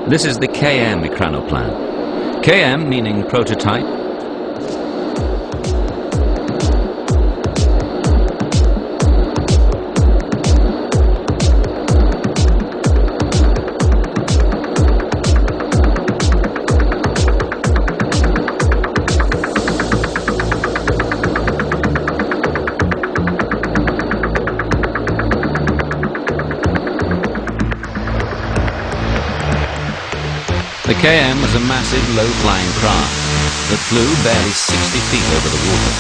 This is the KM Ekranoplan. KM meaning prototype. The KM was a massive, low-flying craft that flew barely 60 feet over the water.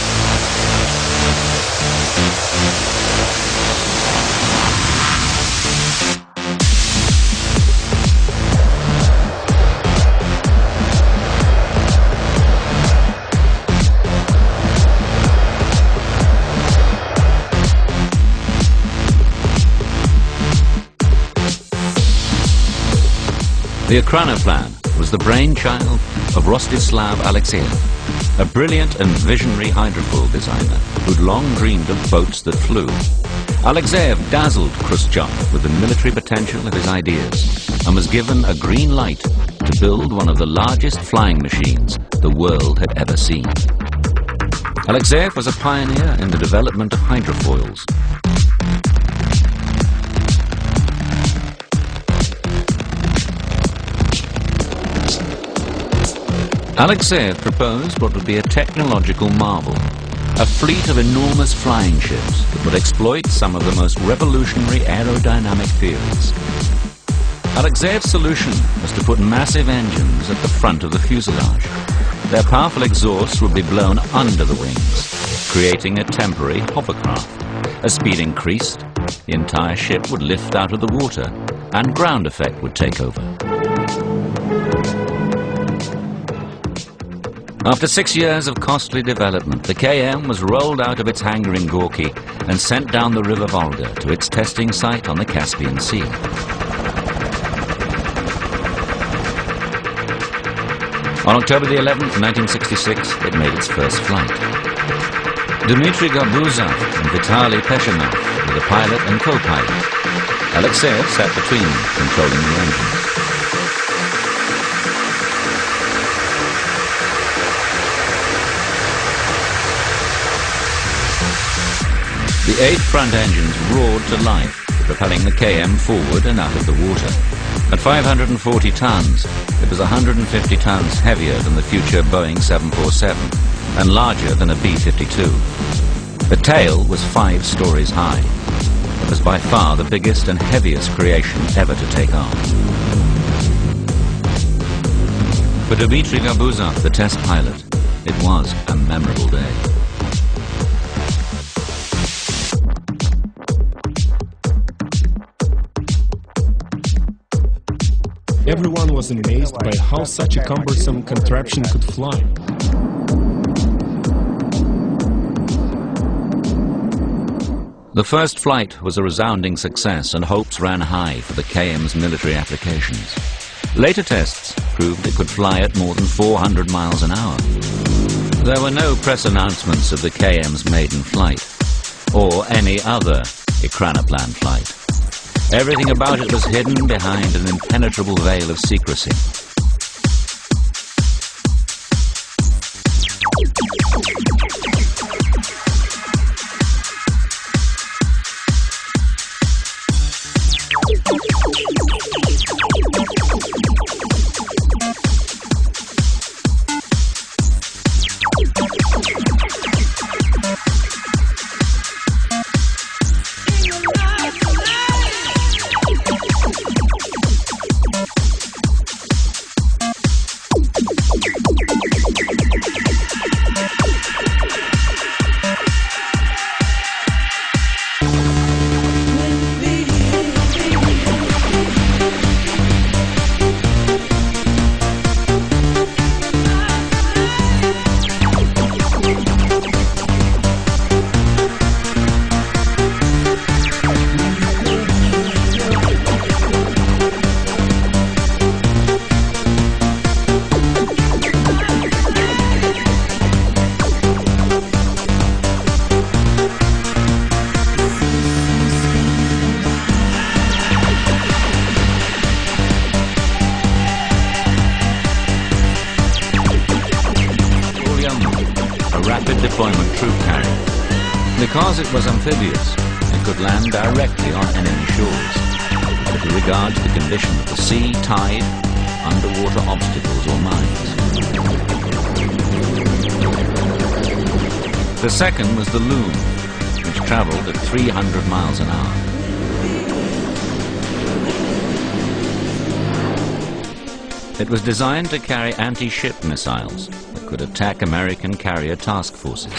The Ekranoplan was the brainchild of Rostislav Alexeyev, a brilliant and visionary hydrofoil designer who'd long dreamed of boats that flew. Alexeyev dazzled Khrushchev with the military potential of his ideas and was given a green light to build one of the largest flying machines the world had ever seen. Alexeyev was a pioneer in the development of hydrofoils. Alexeyev proposed what would be a technological marvel, a fleet of enormous flying ships that would exploit some of the most revolutionary aerodynamic theories. Alexeyev's solution was to put massive engines at the front of the fuselage. Their powerful exhausts would be blown under the wings, creating a temporary hovercraft. As speed increased, the entire ship would lift out of the water and ground effect would take over. After 6 years of costly development, the KM was rolled out of its hangar in Gorky and sent down the river Volga to its testing site on the Caspian Sea. On October the 11th, 1966, it made its first flight. Dmitry Garbuzov and Vitaly Peshinov were the pilot and co-pilot. Alexeyev sat between them, controlling the engines. The 8 front engines roared to life, propelling the KM forward and out of the water. At 540 tons, it was 150 tons heavier than the future Boeing 747 and larger than a B-52. The tail was 5 stories high. It was by far the biggest and heaviest creation ever to take off. For Dmitry Garbuzov, the test pilot, it was a memorable day. Everyone was amazed by how such a cumbersome contraption could fly. The first flight was a resounding success and hopes ran high for the KM's military applications. Later tests proved it could fly at more than 400 miles an hour. There were no press announcements of the KM's maiden flight or any other Ekranoplan flight. Everything about it was hidden behind an impenetrable veil of secrecy. limited deployment troop carrier. Because it was amphibious, it could land directly on enemy shores, with regard to the condition of the sea, tide, underwater obstacles or mines. The second was the Loom, which travelled at 300 miles an hour. It was designed to carry anti-ship missiles that could attack American carrier task forces.